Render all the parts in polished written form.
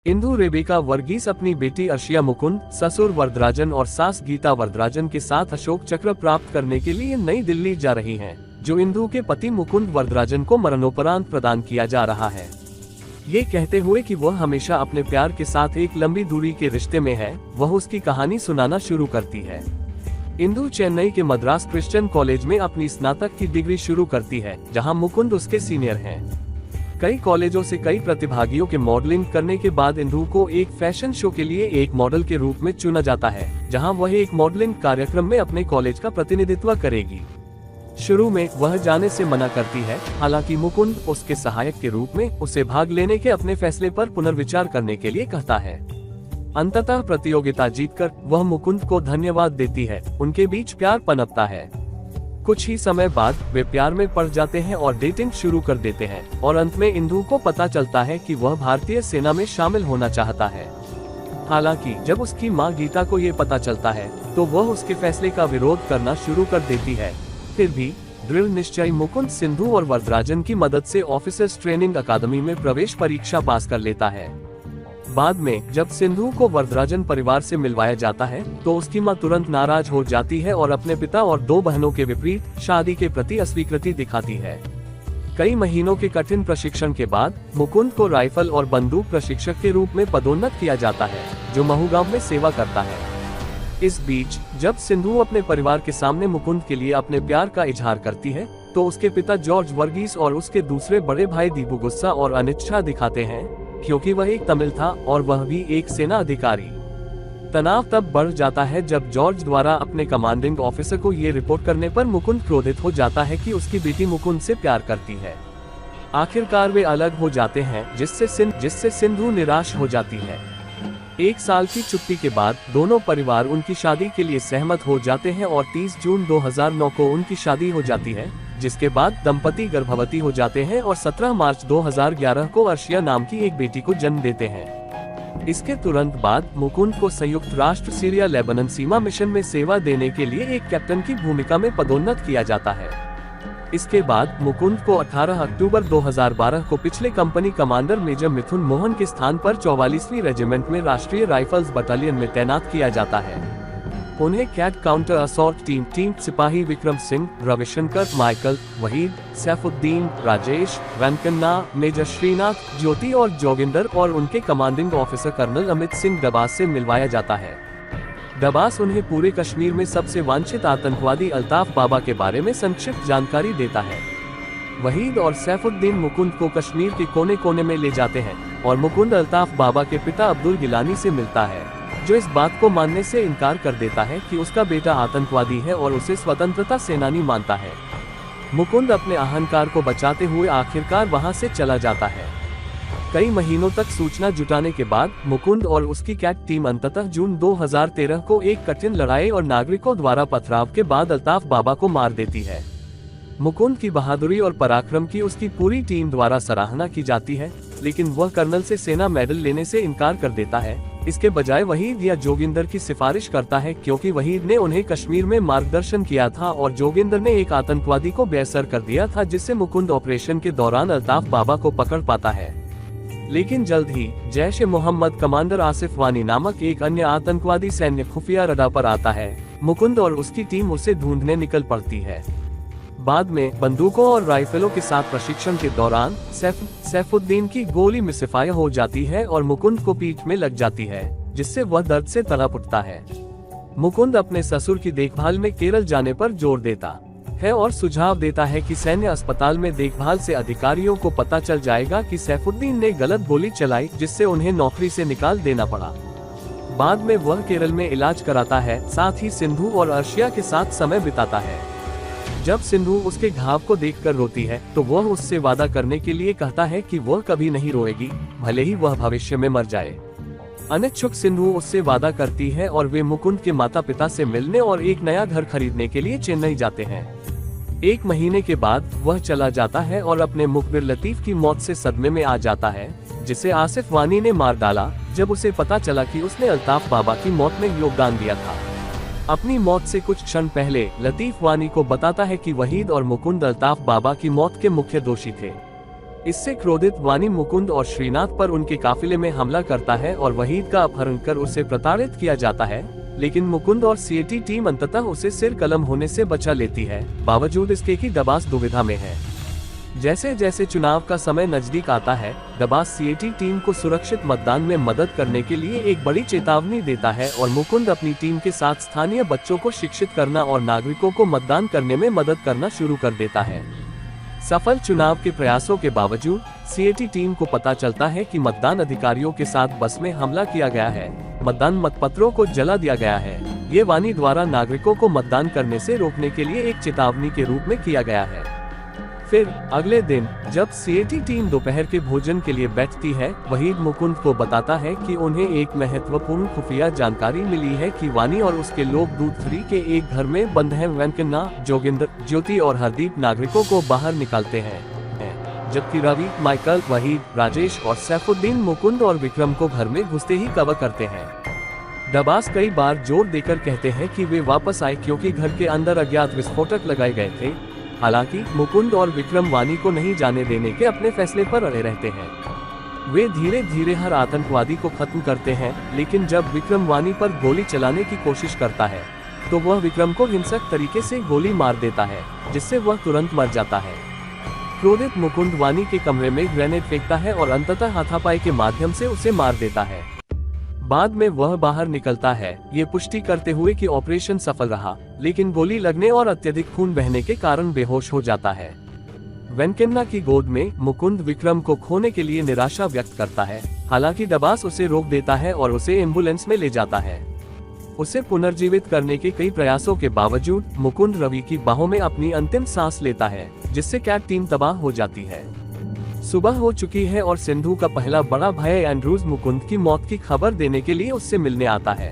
Indu Rebecca Varghese अपनी बेटी अर्शिया मुकुंद, ससुर वरदराजन और सास गीता वरदराजन के साथ अशोक चक्र प्राप्त करने के लिए नई दिल्ली जा रही हैं, जो इंदु के पति मुकुंद वरदराजन को मरणोपरांत प्रदान किया जा रहा है। ये कहते हुए कि वह हमेशा अपने प्यार के साथ एक लंबी दूरी के रिश्ते में है, वह उसकी कहानी सुनाना शुरू करती है। इंदु चेन्नई के मद्रास क्रिश्चियन कॉलेज में अपनी स्नातक की डिग्री शुरू करती है, जहां मुकुंद उसके सीनियर हैं। कई कॉलेजों से कई प्रतिभागियों के मॉडलिंग करने के बाद इंदु को एक फैशन शो के लिए एक मॉडल के रूप में चुना जाता है, जहां वह एक मॉडलिंग कार्यक्रम में अपने कॉलेज का प्रतिनिधित्व करेगी। शुरू में वह जाने से मना करती है, हालांकि मुकुंद उसके सहायक के रूप में उसे भाग लेने के अपने फैसले पर पुनर्विचार करने के लिए कहता है। अंततः प्रतियोगिता जीतकर वह मुकुंद को धन्यवाद देती है, उनके बीच प्यार पनपता है। कुछ ही समय बाद वे प्यार में पड़ जाते हैं और डेटिंग शुरू कर देते हैं, और अंत में इंदु को पता चलता है कि वह भारतीय सेना में शामिल होना चाहता है। हालांकि जब उसकी मां गीता को ये पता चलता है, तो वह उसके फैसले का विरोध करना शुरू कर देती है। फिर भी दृढ़ निश्चयी मुकुंद सिंधु और वरदराजन की मदद से ऑफिसर्स ट्रेनिंग अकादमी में प्रवेश परीक्षा पास कर लेता है। बाद में जब सिंधु को वरदराजन परिवार से मिलवाया जाता है, तो उसकी मां तुरंत नाराज हो जाती है और अपने पिता और दो बहनों के विपरीत शादी के प्रति अस्वीकृति दिखाती है। कई महीनों के कठिन प्रशिक्षण के बाद मुकुंद को राइफल और बंदूक प्रशिक्षक के रूप में पदोन्नत किया जाता है, जो महूगांव में सेवा करता है। इस बीच जब सिंधु अपने परिवार के सामने मुकुंद के लिए अपने प्यार का इजहार करती है, तो उसके पिता जॉर्ज वर्गीस और उसके दूसरे बड़े भाई दीपू गुस्सा और अनिच्छा दिखाते हैं, क्योंकि वह एक तमिल था और वह भी एक सेना अधिकारी। तनाव तब बढ़ जाता है जब जॉर्ज द्वारा अपने कमांडिंग ऑफिसर को ये रिपोर्ट करने पर मुकुंद क्रोधित हो जाता है कि उसकी बेटी मुकुंद से प्यार करती है। आखिरकार वे अलग हो जाते हैं, जिससे सिंधु निराश हो जाती है। एक साल की छुट्टी के बाद दोनों परिवार उनकी शादी के लिए सहमत हो जाते हैं और 30 जून 2009 को उनकी शादी हो जाती है, जिसके बाद दंपति गर्भवती हो जाते हैं और 17 मार्च 2011 को अर्शिया नाम की एक बेटी को जन्म देते हैं। इसके तुरंत बाद मुकुंद को संयुक्त राष्ट्र सीरिया लेबनान सीमा मिशन में सेवा देने के लिए एक कैप्टन की भूमिका में पदोन्नत किया जाता है। इसके बाद मुकुंद को 18 अक्टूबर 2012 को पिछले कंपनी कमांडर मेजर मिथुन मोहन के स्थान पर 44वीं रेजिमेंट में राष्ट्रीय राइफल्स बटालियन में तैनात किया जाता है। उन्हें कैट काउंटर असॉल्ट टीम सिपाही विक्रम सिंह, रविशंकर, माइकल, वहीद, सैफुद्दीन, राजेश, वेंकन्ना, मेजर श्रीनाथ, ज्योति और जोगिंदर और उनके commanding officer colonel Amit Singh Dabas से मिलवाया जाता है। डबास उन्हें पूरे कश्मीर में सबसे वांछित आतंकवादी अल्ताफ बाबा के बारे में संक्षिप्त जानकारी देता है। वहीद और सैफुद्दीन मुकुंद को कश्मीर के कोने कोने में ले जाते हैं और मुकुंद अल्ताफ बाबा के पिता अब्दुल गिलानी से मिलता है, जो इस बात को मानने से इनकार कर देता है कि उसका बेटा आतंकवादी है और उसे स्वतंत्रता सेनानी मानता है। मुकुंद अपने अहंकार को बचाते हुए आखिरकार वहां से चला जाता है। कई महीनों तक सूचना जुटाने के बाद मुकुंद और उसकी कैट टीम अंततः जून 2013 को एक कठिन लड़ाई और नागरिकों द्वारा पथराव के बाद अल्ताफ बाबा को मार देती है। मुकुंद की बहादुरी और पराक्रम की उसकी पूरी टीम द्वारा सराहना की जाती है, लेकिन वह कर्नल से सेना मेडल लेने से इनकार कर देता है। इसके बजाय वहीद या जोगिंदर की सिफारिश करता है, क्योंकि वहीद ने उन्हें कश्मीर में मार्गदर्शन किया था और जोगिंदर ने एक आतंकवादी को बेअसर कर दिया था, जिससे मुकुंद ऑपरेशन के दौरान अल्ताफ बाबा को पकड़ पाता है। लेकिन जल्द ही जैश-ए-मोहम्मद कमांडर आसिफ वानी नामक एक अन्य आतंकवादी सैन्य खुफिया रडार पर आता है। मुकुंद और उसकी टीम उसे ढूंढने निकल पड़ती है। बाद में बंदूकों और राइफलों के साथ प्रशिक्षण के दौरान सैफुद्दीन की गोली मिसफायर हो जाती है और मुकुंद को पीठ में लग जाती है, जिससे वह दर्द से तड़प उठता है। मुकुंद अपने ससुर की देखभाल में केरल जाने पर जोर देता है और सुझाव देता है कि सैन्य अस्पताल में देखभाल से अधिकारियों को पता चल जाएगा कि सैफुद्दीन ने गलत गोली चलाई, जिससे उन्हें नौकरी से निकाल देना पड़ा। बाद में वह केरल में इलाज कराता है, साथ ही सिंधु और अर्शिया के साथ समय बिताता है। जब सिंधु उसके घाव को देखकर रोती है, तो वह उससे वादा करने के लिए कहता है कि वह कभी नहीं रोएगी, भले ही वह भविष्य में मर जाए। अनिच्छुक सिंधु उससे वादा करती है और वे मुकुंद के माता पिता से मिलने और एक नया घर खरीदने के लिए चेन्नई जाते हैं। एक महीने के बाद वह चला जाता है और अपने मुखबिर लतीफ की मौत से सदमे में आ जाता है, जिसे आसिफ वानी ने मार डाला जब उसे पता चला कि उसने अल्ताफ बाबा की मौत में योगदान दिया था। अपनी मौत से कुछ क्षण पहले लतीफ वानी को बताता है कि वहीद और मुकुंद अल्ताफ बाबा की मौत के मुख्य दोषी थे। इससे क्रोधित वानी मुकुंद और श्रीनाथ पर उनके काफिले में हमला करता है और वहीद का अपहरण कर उसे प्रताड़ित किया जाता है, लेकिन मुकुंद और सीएटी टीम अंततः उसे सिर कलम होने से बचा लेती है, बावजूद इसके कि दबास दुविधा में है। जैसे जैसे चुनाव का समय नजदीक आता है, दबास सीएटी टीम को सुरक्षित मतदान में मदद करने के लिए एक बड़ी चेतावनी देता है और मुकुंद अपनी टीम के साथ स्थानीय बच्चों को शिक्षित करना और नागरिकों को मतदान करने में मदद करना शुरू कर देता है। सफल चुनाव के प्रयासों के बावजूद सीएटी टीम को पता चलता है कि मतदान अधिकारियों के साथ बस में हमला किया गया है, मतदान मतपत्रों को जला दिया गया है। ये वानी द्वारा नागरिकों को मतदान करने से रोकने के लिए एक चेतावनी के रूप में किया गया है। फिर अगले दिन जब सीएटी टीम दोपहर के भोजन के लिए बैठती है, वहीद मुकुंद को बताता है कि उन्हें एक महत्वपूर्ण खुफिया जानकारी मिली है कि वानी और उसके लोग दूधखरी के एक घर में बंद हैं। वेंकन्ना, जोगिंदर, ज्योति और हरदीप नागरिकों को बाहर निकालते हैं, जबकि रवि, माइकल, वहीद, राजेश और सैफुद्दीन मुकुंद और विक्रम को घर में घुसते ही कवर करते हैं। दबास कई बार जोर देकर कहते हैं कि वे वापस आए क्योंकि घर के अंदर अज्ञात विस्फोटक लगाए गए थे। हालांकि मुकुंद और विक्रम वानी को नहीं जाने देने के अपने फैसले पर अड़े रहते हैं। वे धीरे धीरे हर आतंकवादी को खत्म करते हैं, लेकिन जब विक्रम वानी पर गोली चलाने की कोशिश करता है तो वह विक्रम को हिंसक तरीके से गोली मार देता है, जिससे वह तुरंत मर जाता है। क्रोधित मुकुंद वानी के कमरे में ग्रेनेड फेंकता है और अंततः हाथापाई के माध्यम से उसे मार देता है। बाद में वह बाहर निकलता है, ये पुष्टि करते हुए कि ऑपरेशन सफल रहा, लेकिन गोली लगने और अत्यधिक खून बहने के कारण बेहोश हो जाता है। वेंकन्ना की गोद में मुकुंद विक्रम को खोने के लिए निराशा व्यक्त करता है, हालांकि दबास उसे रोक देता है और उसे एम्बुलेंस में ले जाता है। उसे पुनर्जीवित करने के कई प्रयासों के बावजूद मुकुंद रवि की बाहों में अपनी अंतिम सांस लेता है, जिससे कैट टीम तबाह हो जाती है। सुबह हो चुकी है और सिंधु का पहला बड़ा भाई एंड्रूज मुकुंद की मौत की खबर देने के लिए उससे मिलने आता है।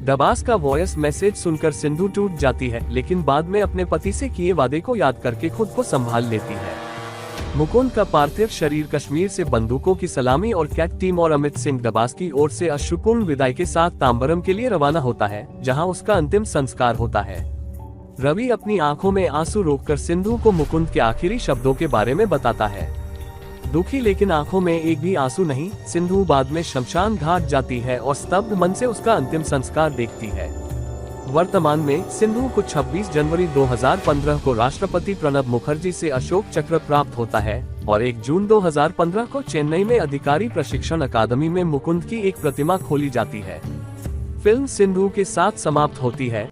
दबास का वॉइस मैसेज सुनकर सिंधु टूट जाती है, लेकिन बाद में अपने पति से किए वादे को याद करके खुद को संभाल लेती है। मुकुंद का पार्थिव शरीर कश्मीर से बंदूकों की सलामी और कैट टीम और अमित सिंह दबास की ओर से अश्रुपूर्ण विदाई के साथ तांबरम के लिए रवाना होता है, जहां उसका अंतिम संस्कार होता है। रवि अपनी आंखों में आंसू रोककर सिंधु को मुकुंद के आखिरी शब्दों के बारे में बताता है। दुखी लेकिन आंखों में एक भी आंसू नहीं, सिंधु बाद में शमशान घाट जाती है और स्तब्ध मन से उसका अंतिम संस्कार देखती है। वर्तमान में सिंधु को 26 जनवरी 2015 को राष्ट्रपति प्रणब मुखर्जी से अशोक चक्र प्राप्त होता है और 1 जून 2015 को चेन्नई में अधिकारी प्रशिक्षण अकादमी में मुकुंद की एक प्रतिमा खोली जाती है। फिल्म सिंधु के साथ समाप्त होती है।